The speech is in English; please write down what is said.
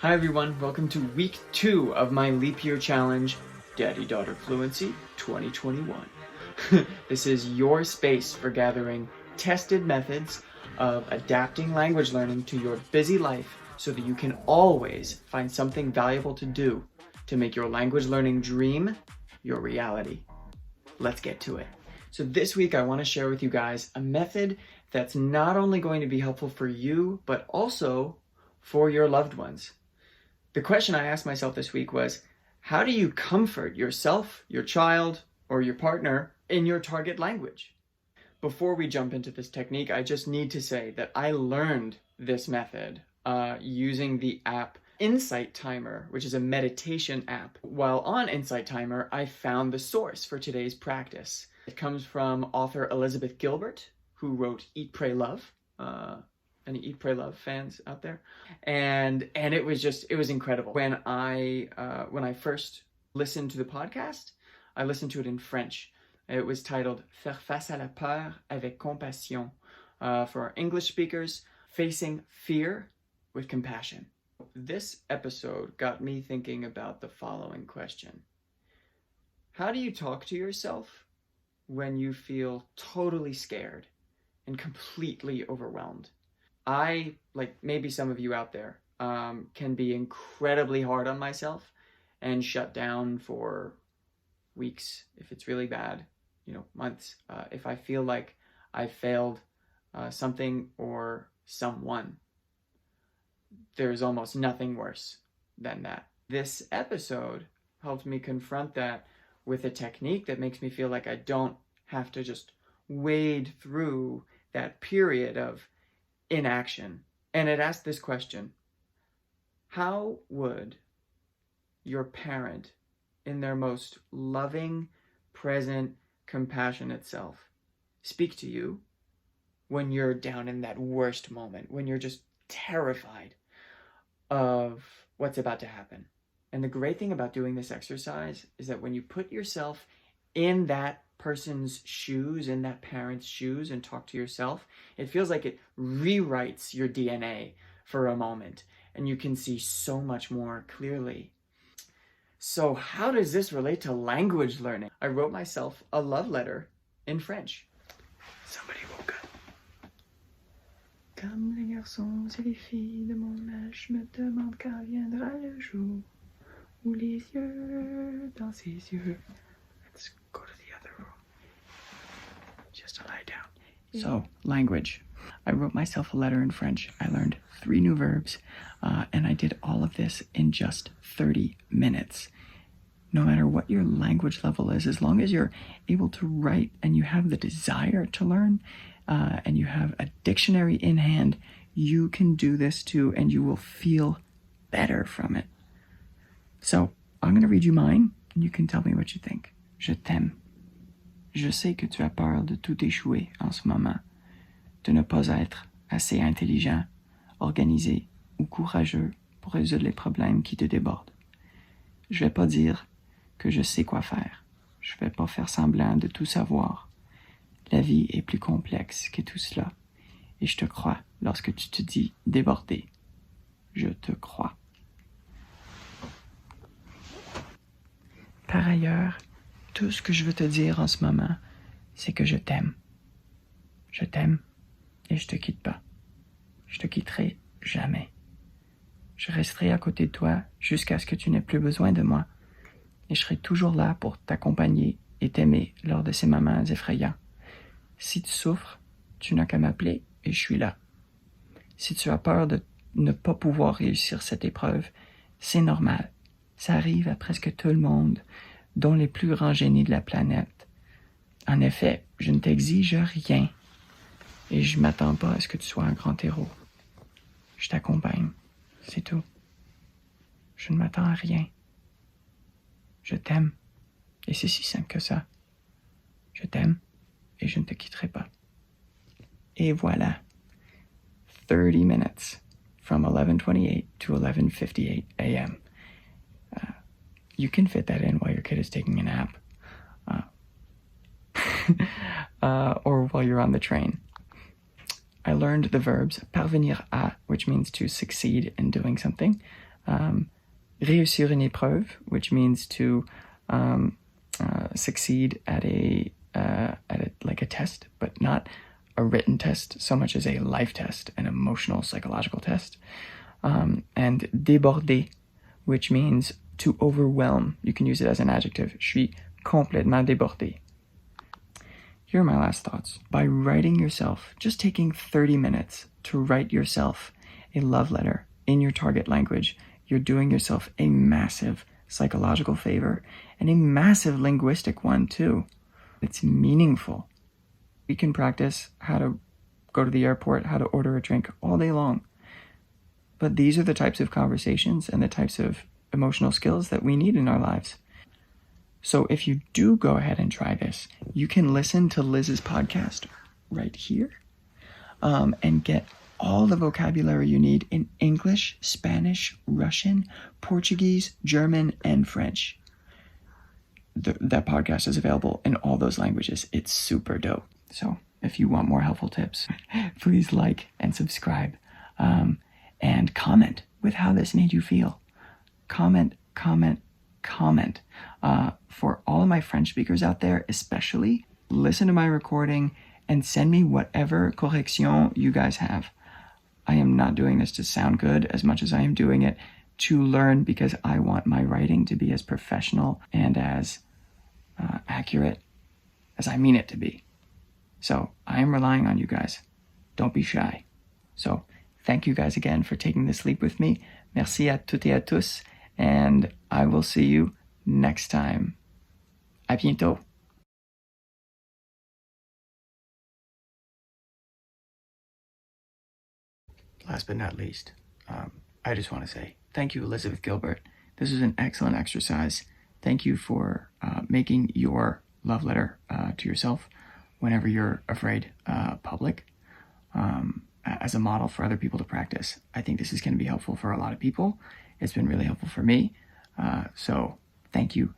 Hi everyone, welcome to week 2 of my leap year challenge, Daddy-Daughter Fluency 2021. This is your space for gathering tested methods of adapting language learning to your busy life so that you can always find something valuable to do to make your language learning dream your reality. Let's get to it. So this week I want to share with you guys a method that's not only going to be helpful for you, but also for your loved ones. The question I asked myself this week was, how do you comfort yourself, your child, or your partner in your target language? Before we jump into this technique, I just need to say that I learned this method using the app Insight Timer, which is a meditation app. While on Insight Timer, I found the source for today's practice. It comes from author Elizabeth Gilbert, who wrote Eat, Pray, Love. Any Eat, Pray, Love fans out there? And it was incredible. When I first listened to the podcast, I listened to it in French. It was titled Faire face à la peur avec compassion. For our English speakers, facing fear with compassion. This episode got me thinking about the following question. How do you talk to yourself when you feel totally scared and completely overwhelmed? I, like maybe some of you out there, can be incredibly hard on myself and shut down for weeks if it's really bad, months, if I feel like I failed something or someone. There's almost nothing worse than that. This episode helped me confront that with a technique that makes me feel like I don't have to just wade through that period of inaction. And it asked this question: how would your parent, in their most loving, present, compassionate self, speak to you when you're down in that worst moment, when you're just terrified of what's about to happen? And the great thing about doing this exercise is that when you put yourself in that person's shoes, in that parent's shoes, and talk to yourself, it feels like it rewrites your DNA for a moment, and you can see so much more clearly. So how does this relate to language learning? I wrote myself a love letter in French. Somebody woke up. Comme les garçons et les filles de mon âge, je me demande quand viendra le jour où les yeux dans ses yeux. Let's go to the other room. Just to lie down. So, language. I wrote myself a letter in French. I learned 3 new verbs, and I did all of this in just 30 minutes. No matter what your language level is, as long as you're able to write and you have the desire to learn, and you have a dictionary in hand, you can do this too, and you will feel better from it. So, I'm going to read you mine, and you can tell me what you think. Je t'aime. Je sais que tu as peur de tout échouer en ce moment, de ne pas être assez intelligent, organisé ou courageux pour résoudre les problèmes qui te débordent. Je vais pas dire que je sais quoi faire. Je vais pas faire semblant de tout savoir. La vie est plus complexe que tout cela, et je te crois lorsque tu te dis débordé. Je te crois. Par ailleurs, tout ce que je veux te dire en ce moment, c'est que je t'aime. Je t'aime et je te quitte pas. Je te quitterai jamais. Je resterai à côté de toi jusqu'à ce que tu n'aies plus besoin de moi. Et je serai toujours là pour t'accompagner et t'aimer lors de ces moments effrayants. Si tu souffres, tu n'as qu'à m'appeler et je suis là. Si tu as peur de ne pas pouvoir réussir cette épreuve, c'est normal. Ça arrive à presque tout le monde, dont les plus grands génies de la planète. En effet, je ne t'exige rien et je ne m'attends pas à ce que tu sois un grand héros. Je t'accompagne, c'est tout. Je ne m'attends à rien. Je t'aime et c'est si simple que ça. Je t'aime et je ne te quitterai pas. Et voilà, 30 minutes from 11:28 to 11:58 a.m. You can fit that in while your kid is taking a nap, or while you're on the train. I learned the verbs parvenir à, which means to succeed in doing something, réussir une épreuve, which means to succeed at a like a test, but not a written test so much as a life test, an emotional, psychological test. And déborder, which means to overwhelm. You can use it as an adjective. Je suis complètement débordé. Here are my last thoughts. By writing yourself, just taking 30 minutes to write yourself a love letter in your target language, you're doing yourself a massive psychological favor and a massive linguistic one too. It's meaningful. We can practice how to go to the airport, how to order a drink all day long. But these are the types of conversations and the types of emotional skills that we need in our lives. So if you do go ahead and try this, you can listen to Liz's podcast right here and get all the vocabulary you need in English, Spanish, Russian, Portuguese, German, and French. That podcast is available in all those languages. It's super dope. So if you want more helpful tips, please like and subscribe and comment with how this made you feel. Comment. For all of my French speakers out there, especially, listen to my recording and send me whatever correction you guys have. I am not doing this to sound good as much as I am doing it to learn, because I want my writing to be as professional and as accurate as I mean it to be. So I am relying on you guys. Don't be shy. So thank you guys again for taking this leap with me. Merci à toutes et à tous. And I will see you next time. À bientôt. Last but not least, I just want to say thank you, Elizabeth Gilbert. This was an excellent exercise. Thank you for making your love letter to yourself whenever you're afraid public as a model for other people to practice. I think this is going to be helpful for a lot of people. It's been really helpful for me. So thank you.